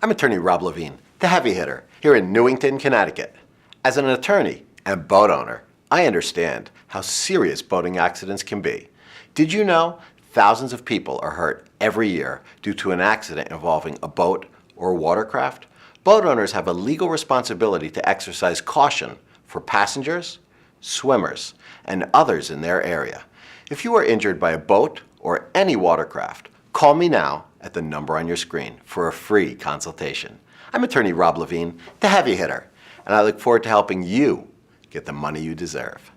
I'm attorney Rob Levine, the heavy hitter, here in Newington, Connecticut. As an attorney and boat owner, I understand how serious boating accidents can be. Did you know thousands of people are hurt every year due to an accident involving a boat or watercraft? Boat owners have a legal responsibility to exercise caution for passengers, swimmers, and others in their area. If you are injured by a boat or any watercraft, call me now at the number on your screen for a free consultation. I'm attorney Rob Levine, the heavy hitter, and I look forward to helping you get the money you deserve.